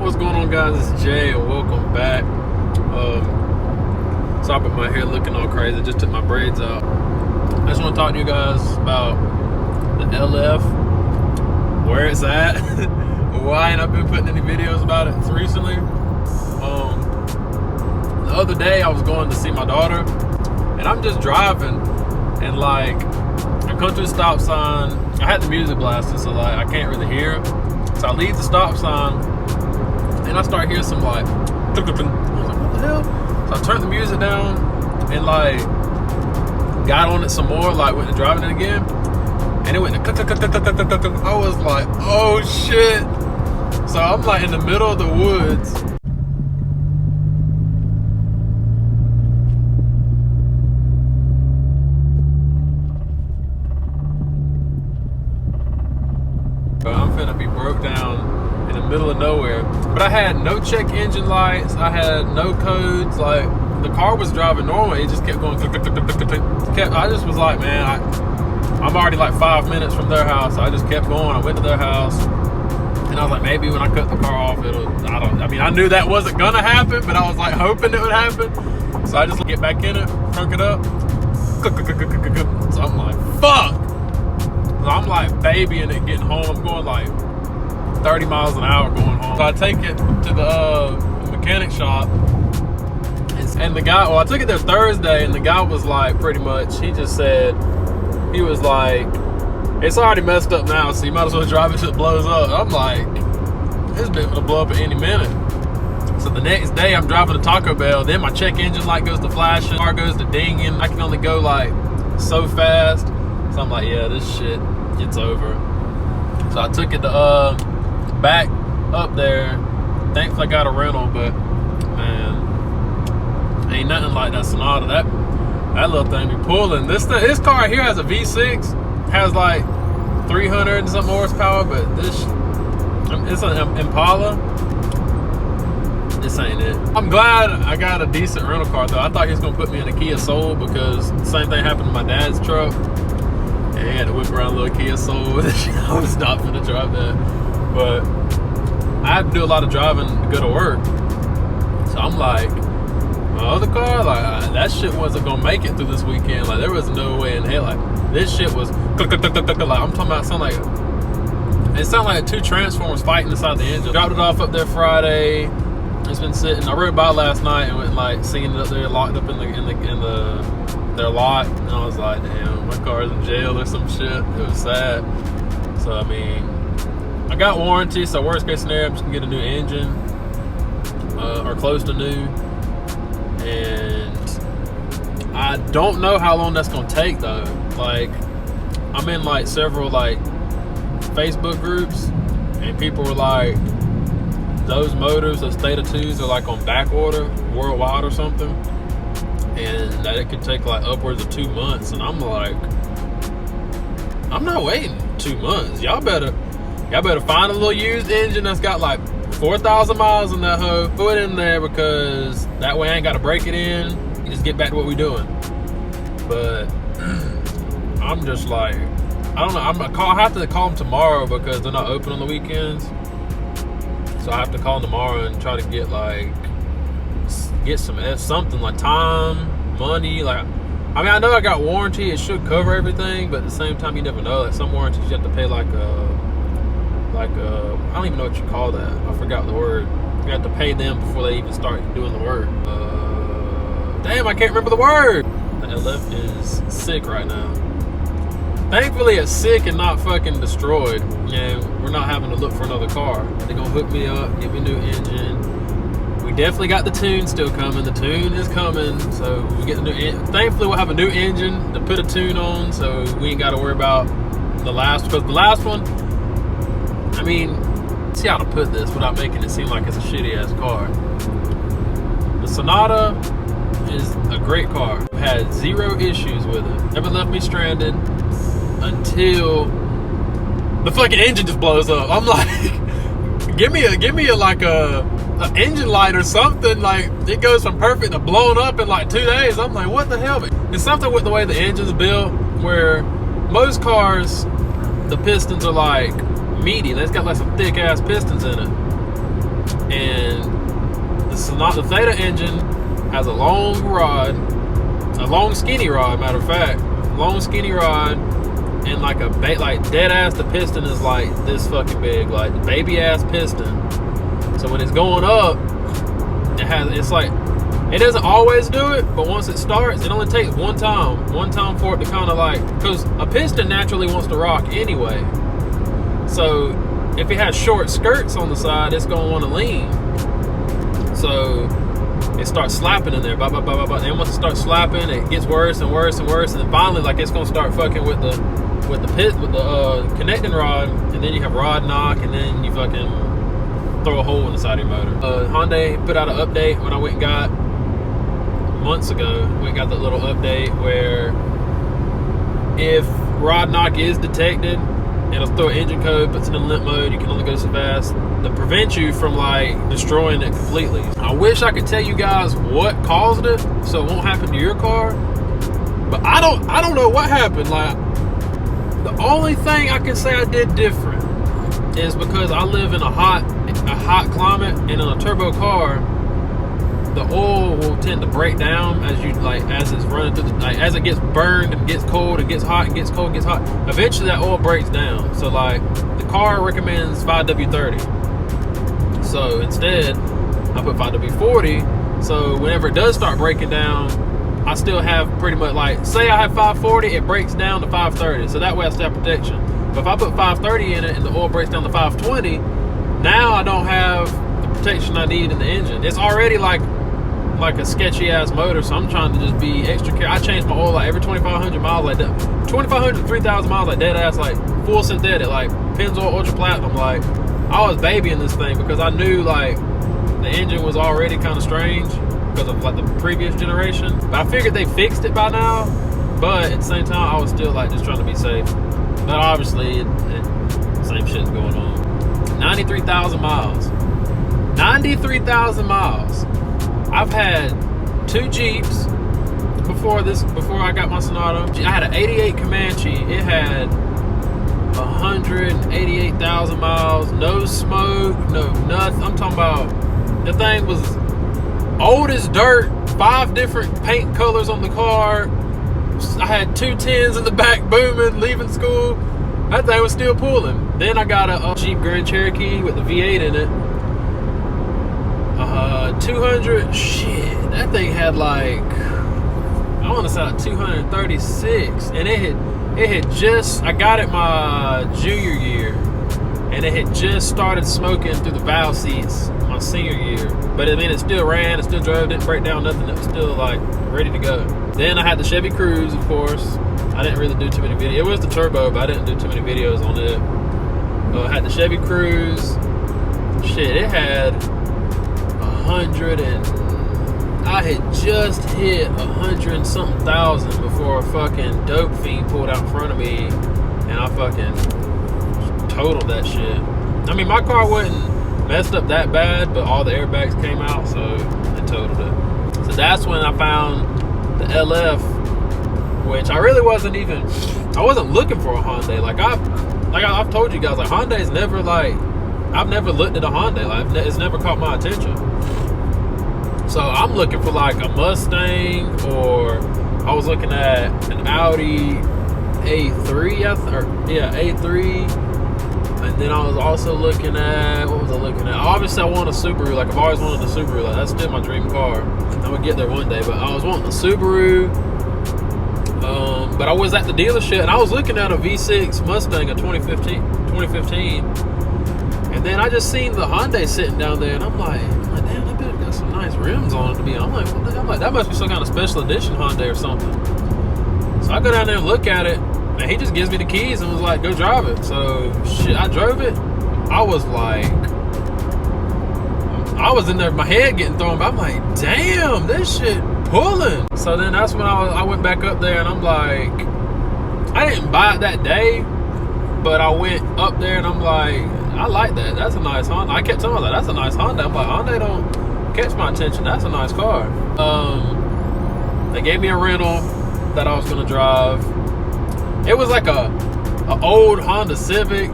What's going on, guys? It's Jay and welcome back. Sorry about my hair looking all crazy. I just took my braids out. I just want to talk to you guys about the LF, where it's at, why I ain't been putting any videos about it recently. The other day I was going to see my daughter, and I'm just driving, and like I come to a stop sign. I had the music blasting, so like I can't really hear. So I leave the stop sign, and I start hearing some like, I was like, what the hell? So I turned the music down and like got on it some more, like went to driving it again, and it went to I was like, oh shit. So I'm like in the middle of the woods. I'm finna be broke down in the middle of nowhere. But I had no check engine lights. I had no codes. Like the car was driving normal. It just kept going. I just was like, man, I'm already like 5 minutes from their house. So I just kept going. I went to their house, and I was like, maybe when I cut the car off, I knew that wasn't gonna happen, but I was like hoping it would happen. So I just get back in it, crunk it up. So I'm like, fuck. So I'm like babying it, getting home. I'm going like 30 miles an hour going home. So I take it to the mechanic shop, and the guy, well, I took it there Thursday, and the guy was like, pretty much, he just said, he was like, it's already messed up now, so you might as well drive it till it blows up. I'm like, this bitch gonna blow up at any minute. So the next day I'm driving to Taco Bell, then my check engine light goes to flashing, car goes to dinging. I can only go like so fast. So I'm like, yeah, this shit, it's over. So I took it to back up there. Thankfully I got a rental, but man, ain't nothing like that Sonata. That little thing be pulling. This car here has a V6, has like 300 and some horsepower, but it's an Impala. This ain't it. I'm glad I got a decent rental car though. I thought he was gonna put me in a Kia Soul, because the same thing happened to my dad's truck. And he had to whip around a little Kia Soul with it. I was not gonna drive that. But I had to do a lot of driving to go to work. So I'm like, my other car, like that shit wasn't gonna make it through this weekend. Like there was no way in hell. Like this shit was like I'm talking about. It sounded like two transformers fighting inside the engine. Dropped it off up there Friday. It's been sitting. I rode by last night and went like seeing it up there, locked up in their lot, and I was like, damn, my car's in jail or some shit. It was sad. So I mean, I got warranty, so worst case scenario, I'm just gonna get a new engine, or close to new. And I don't know how long that's gonna take though. Like, I'm in like several like Facebook groups, and people were like, those motors, those Theta 2s are like on back order worldwide or something, and that it could take like upwards of 2 months. And I'm like, I'm not waiting 2 months. Y'all better find a little used engine that's got like 4,000 miles on that hoe, put it in there, because that way I ain't got to break it in. You just get back to what we doing. But I'm just like, I don't know. I have to call them tomorrow because they're not open on the weekends. So I have to call them tomorrow and try to get something like time, money. Like, I mean, I know I got warranty. It should cover everything, but at the same time, you never know. Like some warranties, you have to pay like I don't even know what you call that. I forgot the word. You have to pay them before they even start doing the work. Damn, I can't remember the word. The LF is sick right now. Thankfully, it's sick and not fucking destroyed, and we're not having to look for another car. They're gonna hook me up, give me a new engine. We definitely got the tune still coming. The tune is coming, so we get the new. Thankfully, we'll have a new engine to put a tune on, so we ain't got to worry about the last. Because the last one, I mean, see how to put this without making it seem like it's a shitty ass car. The Sonata is a great car. I've had zero issues with it. Never left me stranded until the fucking engine just blows up. I'm like, give me a engine light or something. Like, it goes from perfect to blown up in like 2 days. I'm like, what the hell? It's something with the way the engine's built, where most cars, the pistons are like meaty. It's got like some thick ass pistons in it. And the Theta engine has a long rod, a long skinny rod, matter of fact, long skinny rod, and like a like dead ass. The piston is like this fucking big, like the baby ass piston. So when it's going up, it's like, it doesn't always do it, but once it starts, it only takes one time for it to kind of like, because a piston naturally wants to rock anyway. So if it has short skirts on the side, it's gonna want to lean. So it starts slapping in there, blah, blah, blah, blah, blah. Then once it starts slapping, it gets worse and worse and worse, and then finally, like, it's gonna start fucking with the connecting rod, and then you have rod knock, and then you fucking throw a hole in the side of your motor. Hyundai put out an update when I went and got months ago. We got that little update where if rod knock is detected, it'll throw an engine code, but it's in limp mode. You can only go so fast. That prevents you from like destroying it completely. I wish I could tell you guys what caused it, so it won't happen to your car. But I don't know what happened. Like, the only thing I can say I did different is because I live in a hot climate, and in a turbo car, the oil will tend to break down as it's running through as it gets burned and gets cold and gets hot and gets cold and gets hot. Eventually that oil breaks down. So like the car recommends 5W30. So instead I put 5W40. So whenever it does start breaking down, I still have pretty much, like, say I have 540, it breaks down to 530. So that way I still have protection. But if I put 530 in it and the oil breaks down to 520, now I don't have the protection I need in the engine. It's already like a sketchy ass motor, so I'm trying to just be extra careful. I change my oil like every 2,500 miles, like that. 2,500 to 3,000 miles, like dead ass, like full synthetic, like Pennzoil Ultra Platinum. Like, I was babying this thing because I knew like the engine was already kind of strange because of like the previous generation. But I figured they fixed it by now. But at the same time, I was still like just trying to be safe. But obviously, same shit's going on. 93,000 miles. 93,000 miles. I've had 2 Jeeps before I got my Sonata. I had an 88 Comanche. It had 188,000 miles, no smoke, no nothing. I'm talking about, the thing was old as dirt, 5 different paint colors on the car. I had 2 tens in the back booming, leaving school. That thing was still pulling. Then I got a Jeep Grand Cherokee with the V8 in it. 200, shit, that thing had like, I want to say like 236, and it had just, I got it my junior year, and it had just started smoking through the valve seats my senior year. But I mean, it still ran, it still drove, didn't break down, nothing. It was still like ready to go. Then I had the Chevy Cruze, of course. I didn't really do too many videos. It was the turbo, but I didn't do too many videos on it. I had the Chevy Cruze. Shit, it had 100 and I had just hit 100 and something thousand before a fucking dope fiend pulled out in front of me, and I fucking totaled that shit. I mean, my car wasn't messed up that bad, but all the airbags came out, so it totaled it. So that's when I found the LF, which I really wasn't looking for a Hyundai. Like I've told you guys, like Hyundai's never like, I've never looked at a Hyundai. Like it's never caught my attention. So I'm looking for like a Mustang, or I was looking at an Audi A3, A3. And then I was also looking at, what was I looking at? Obviously I want a Subaru. Like I've always wanted a Subaru. Like that's still my dream car. I'm gonna get there one day. But I was wanting a Subaru. But I was at the dealership and I was looking at a V6 Mustang, a 2015. And then I just seen the Hyundai sitting down there, and I'm like, damn, that bitch got some nice rims on it to be. I'm like, that must be some kind of special edition Hyundai or something. So I go down there and look at it, and he just gives me the keys and was like, go drive it. So shit, I drove it. I was like, I was in there, my head getting thrown, but I'm like, damn, this shit pulling. So then that's when I went back up there, and I'm like, I didn't buy it that day, but I went up there and I'm like, I like that. That's a nice Honda. I kept telling myself, that's a nice Honda. I'm like, Honda don't catch my attention. That's a nice car. They gave me a rental that I was gonna drive. It was like a old Honda Civic.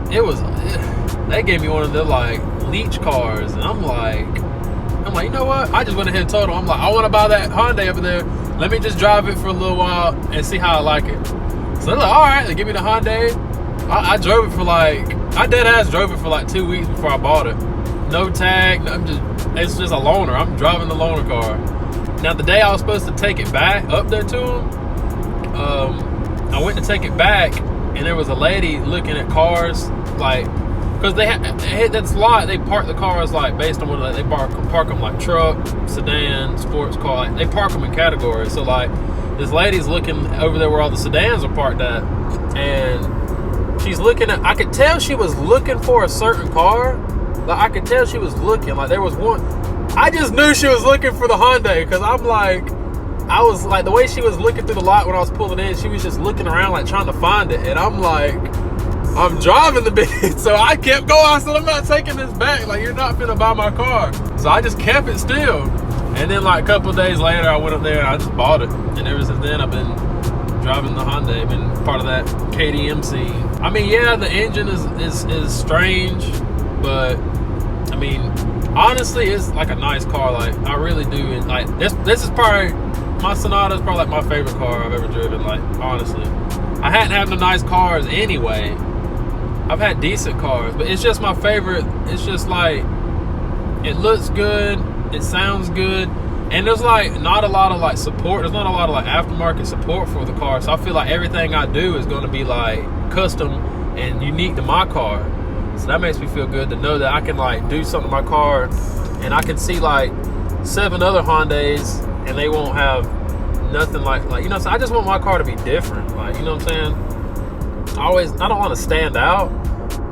They gave me one of the like niche cars. And I'm like, you know what? I just went ahead and told him, I'm like, I want to buy that Hyundai over there. Let me just drive it for a little while and see how I like it. So they're like, all right, they give me the Hyundai. I drove it for I dead ass drove it for like 2 weeks before I bought it. No tag, it's just a loaner. I'm driving the loaner car. Now the day I was supposed to take it back up there to him, I went to take it back, and there was a lady looking at cars, like, because they hit that slot, they park the cars like based on what they park them like truck, sedan, sports car. Like, they park them in categories. So like this lady's looking over there where all the sedans are parked at, and she's looking at. I could tell she was looking for a certain car. Like I could tell she was looking. Like there was one. I just knew she was looking for the Hyundai because I was like the way she was looking through the lot when I was pulling in. She was just looking around like trying to find it, and I'm like. I'm driving the bitch, so I kept going. I said, I'm not taking this back. Like, you're not finna buy my car. So I just kept it still. And then, like, a couple of days later, I went up there and I just bought it. And ever since then, I've been driving the Hyundai. I've been part of that KDM scene. I mean, yeah, the engine is strange, but, I mean, honestly, it's like a nice car. Like, I really do. Like, this is probably, my Sonata is probably like my favorite car I've ever driven. Like, honestly. I hadn't had the nice cars anyway. I've had decent cars, but it's just my favorite. It's just like, it looks good, it sounds good, and there's like not a lot of like support. There's not a lot of like aftermarket support for the car, so I feel like everything I do is going to be like custom and unique to my car. So that makes me feel good to know that I can like do something to my car, and I can see like 7 other Hyundais, and they won't have nothing like you know. So I just want my car to be different, like, you know what I'm saying. I don't want to stand out,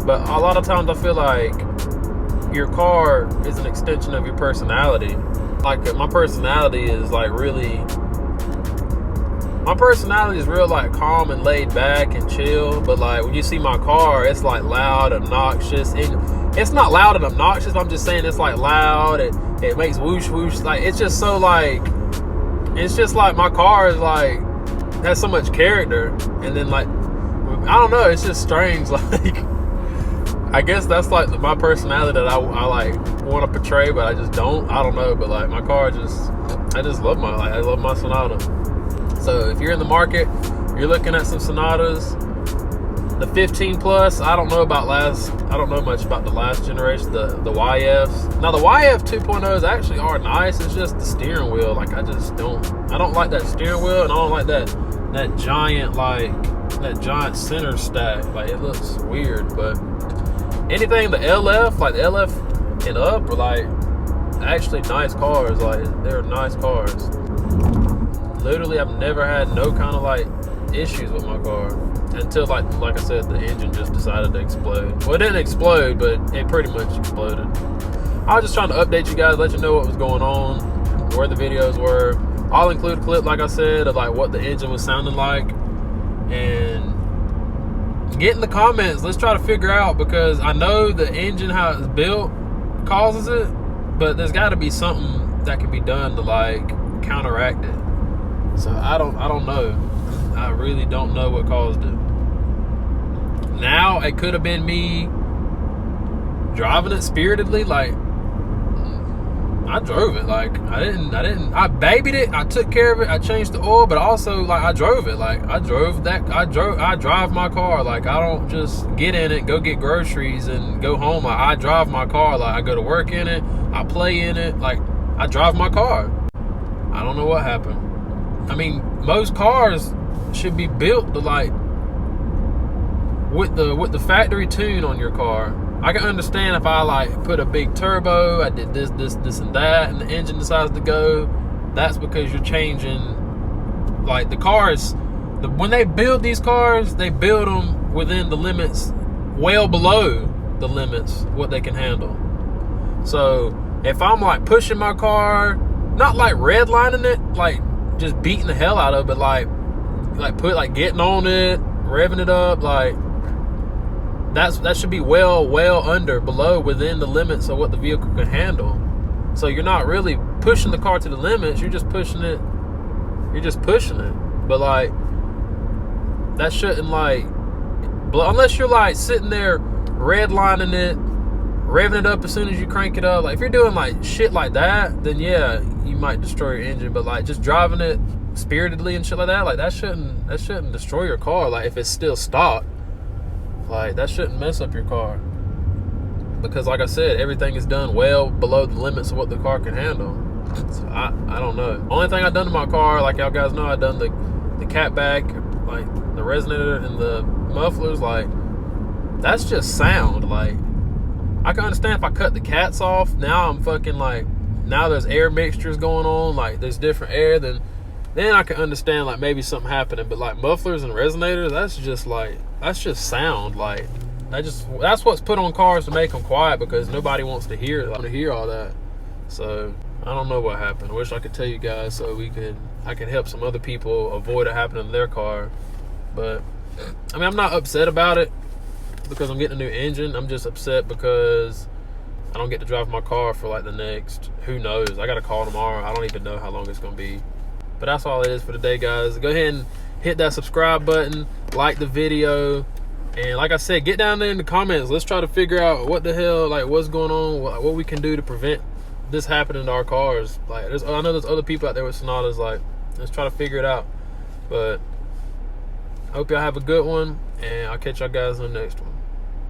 but a lot of times I feel like your car is an extension of your personality. Like my personality is like real like calm and laid back and chill, but like when you see my car, it's like loud, obnoxious. And it's not loud and obnoxious, I'm just saying it's like loud, it makes whoosh whoosh. Like it's just like my car is like has so much character. And then like I don't know, it's just strange. Like I guess that's like my personality that I like want to portray, but I just don't. I don't know, but like my car I just love I love my Sonata. So if you're in the market, you're looking at some Sonatas, the 15 plus. I don't know much about the last generation, the YFs. Now the YF 2.0s actually are nice. It's just the steering wheel. Like I don't like that steering wheel, and I don't like that giant center stack. Like it looks weird. But anything the LF, like the LF and up, are like actually nice cars. Like they're nice cars. Literally, I've never had no kind of like issues with my car until like I said, the engine just decided to explode. Well, it didn't explode, but it pretty much exploded. I was just trying to update you guys, let you know what was going on, where the videos were. I'll include a clip, like I said, of like what the engine was sounding like. And get in the comments. Let's try to figure out, because I know the engine, how it's built, causes it, but there's got to be something that can be done to like counteract it. So I don't know. I really don't know what caused it. Now it could have been me driving it spiritedly. Like I drove it. Like I babied it. I took care of it. I changed the oil, but also like I drove it. Like I drive my car. Like I don't just get in it, go get groceries and go home. Like, I drive my car. Like I go to work in it. I play in it. Like I drive my car. I don't know what happened. I mean, most cars should be built to like with the factory tune on your car. I can understand if I like put a big turbo, I did this and that, and the engine decides to go. That's because you're changing like the cars. When they build these cars, they build them within the limits, well below the limits what they can handle. So if I'm like pushing my car, not like redlining it, like just beating the hell out of it, but like getting on it, revving it up, like that should be well under, below, within the limits of what the vehicle can handle. So you're not really pushing the car to the limits, you're just pushing it. But like that shouldn't like, unless you're like sitting there redlining it, revving it up as soon as you crank it up. Like if you're doing like shit like that, then yeah, you might destroy your engine. But like just driving it spiritedly and shit like that, like that shouldn't destroy your car. Like if it's still stock, like that shouldn't mess up your car. Because like I said, everything is done well below the limits of what the car can handle. So I don't know. Only thing I've done to my car, like y'all guys know, I've done the catback, like the resonator and the mufflers. Like that's just sound. Like I can understand if I cut the cats off. Now I'm fucking like, now there's air mixtures going on. Like there's different air. Then I can understand like maybe something happening. But like mufflers and resonators, that's just sound. Like that's what's put on cars to make them quiet, because nobody wants to hear all that. So I don't know what happened. I wish I could tell you guys so I could help some other people avoid it happening to their car. But I mean, I'm not upset about it because I'm getting a new engine. I'm just upset because I don't get to drive my car for like the next, who knows, I got a call tomorrow. I don't even know how long it's gonna be. But that's all it is for today, guys. Go ahead and hit that subscribe button, like the video, and like I said, get down there in the comments. Let's try to figure out what the hell, like what's going on, what we can do to prevent this happening to our cars. Like I know there's other people out there with Sonatas. Like let's try to figure it out. But I hope y'all have a good one, and I'll catch y'all guys in the next one.